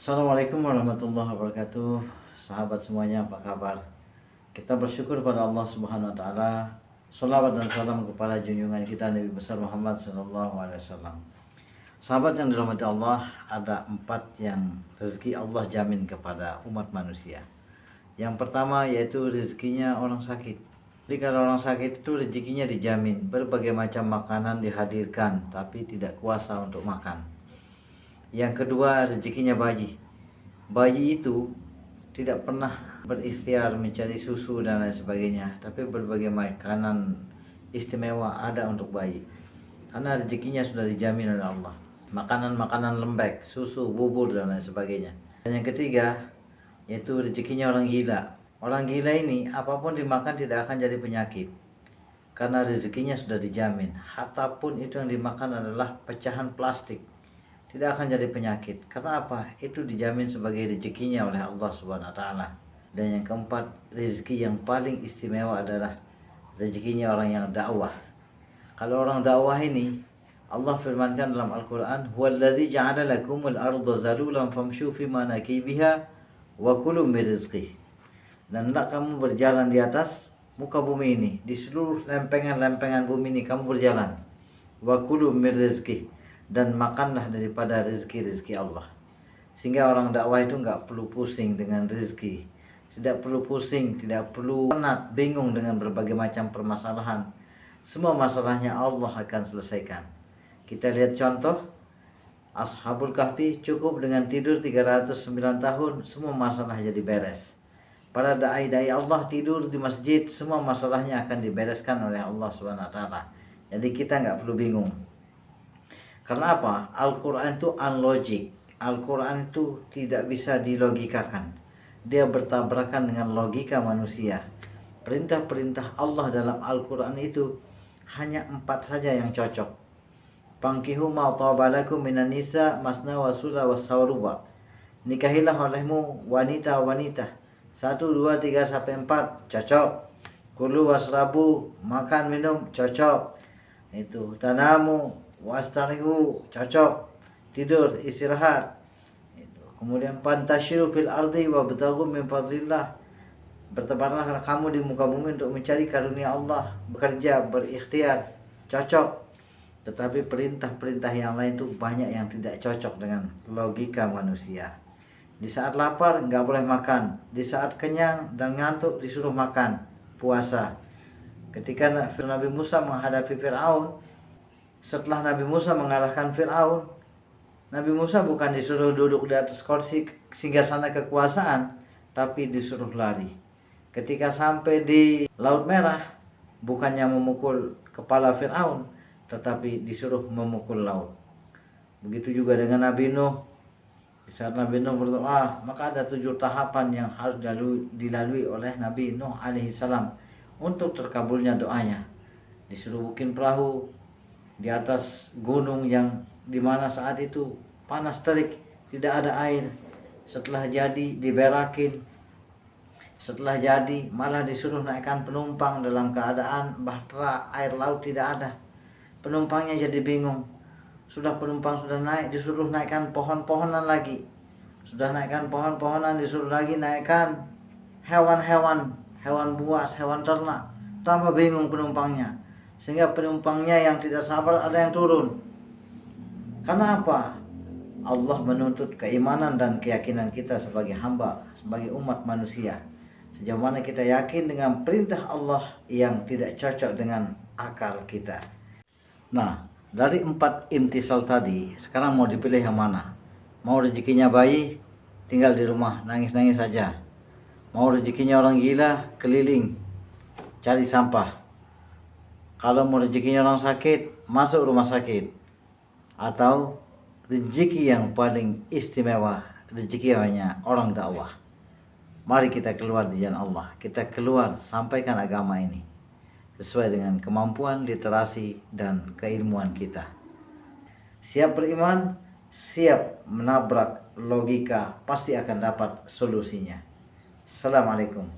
Assalamualaikum warahmatullahi wabarakatuh. Sahabat semuanya, apa kabar? Kita bersyukur pada Allah Subhanahu wa taala. Shalawat dan salam kepada junjungan kita Nabi besar Muhammad sallallahu alaihi wasallam. Sahabat yang dirahmati Allah, ada 4 yang rezeki Allah jamin kepada umat manusia. Yang pertama yaitu rezekinya orang sakit. Jadi kalau orang sakit itu rezekinya dijamin, berbagai macam makanan dihadirkan tapi tidak kuasa untuk makan. Yang kedua rezekinya bayi. Bayi itu tidak pernah berikhtiar mencari susu dan lain sebagainya, tapi berbagai makanan istimewa ada untuk bayi. Karena rezekinya sudah dijamin oleh Allah. Makanan-makanan lembek, susu, bubur dan lain sebagainya. Dan yang ketiga yaitu rezekinya orang gila. Orang gila ini apapun dimakan tidak akan jadi penyakit. Karena rezekinya sudah dijamin. Harta pun itu yang dimakan adalah pecahan plastik, tidak akan jadi penyakit. Karena apa? Itu dijamin sebagai rezekinya oleh Allah Subhanahu wa taala. Dan yang keempat, rezeki yang paling istimewa adalah rezekinya orang yang dakwah. Kalau orang dakwah ini, Allah firmankan dalam Al-Qur'an, "Huwallazi ja'ala lakumul arda zalulan famshu fi manakibiha wa kulu min rizqihi." Dan hendak kamu berjalan di atas muka bumi ini, di seluruh lempengan-lempengan bumi ini kamu berjalan. Wa kulu min rizqihi, dan makanlah daripada rezeki-rezeki Allah. Sehingga orang dakwah itu nggak perlu pusing dengan rezeki, tidak perlu pusing, tidak perlu penat, bingung dengan berbagai macam permasalahan. Semua masalahnya Allah akan selesaikan. Kita lihat contoh Ashabul Kahfi, cukup dengan tidur 309 tahun, semua masalah jadi beres. Para dai-dai Allah tidur di masjid, semua masalahnya akan dibereskan oleh Allah Subhanahu wa taala. Jadi kita nggak perlu bingung. Karena apa? Al-Quran itu unlogic. Al-Quran itu tidak bisa dilogikakan. Dia bertabrakan dengan logika manusia. Perintah-perintah Allah dalam Al-Quran itu hanya 4 saja yang cocok. Fankihu ma taba lakum minan nisa masna wa sula wa sawruba. Nikahilah olehmu wanita-wanita 1, 2, 3 sampai 4 cocok. Kulu wasrabu, makan minum cocok. Itu tanamu wastarihu, cocok. Tidur, istirahat. Kemudian pantashiru fil ardi wabtaghu min fadlillah. Bertebaranlah kamu di muka bumi untuk mencari karunia Allah, bekerja, berikhtiar, cocok. Tetapi perintah-perintah yang lain itu banyak yang tidak cocok dengan logika manusia. Di saat lapar nggak boleh makan, di saat kenyang dan ngantuk disuruh makan, puasa. Ketika Nabi Musa menghadapi Fir'aun, setelah Nabi Musa mengalahkan Fir'aun, Nabi Musa bukan disuruh duduk di atas kursi singgasana kekuasaan, tapi disuruh lari. Ketika sampai di Laut Merah, bukannya memukul kepala Fir'aun, tetapi disuruh memukul laut. Begitu juga dengan Nabi Nuh. Di saat Nabi Nuh berdoa, maka ada 7 tahapan yang harus dilalui oleh Nabi Nuh alaihissalam untuk terkabulnya doanya. Disuruh bikin perahu di atas gunung yang dimana saat itu panas terik, tidak ada air. Setelah jadi diberakin, setelah jadi malah disuruh naikkan penumpang dalam keadaan bahtera, air laut tidak ada. Penumpangnya jadi bingung. Sudah penumpang sudah naik, disuruh naikkan pohon-pohonan lagi. Sudah naikkan pohon-pohonan, disuruh lagi naikkan hewan-hewan, hewan buas, hewan ternak. Tambah bingung penumpangnya. Sehingga penumpangnya yang tidak sabar ada yang turun. Karena apa? Allah menuntut keimanan dan keyakinan kita sebagai hamba, sebagai umat manusia. Sejauh mana kita yakin dengan perintah Allah yang tidak cocok dengan akal kita. Nah, dari 4 intisal tadi, sekarang mau dipilih yang mana? Mau rezekinya bayi, tinggal di rumah, nangis-nangis saja. Mau rezekinya orang gila, keliling, cari sampah. Kalau mau rezekinya orang sakit, masuk rumah sakit. Atau rezeki yang paling istimewa, rezekinya orang dakwah. Mari kita keluar di jalan Allah. Kita keluar, sampaikan agama ini sesuai dengan kemampuan, literasi, dan keilmuan kita. Siap beriman, siap menabrak logika, pasti akan dapat solusinya. Assalamualaikum.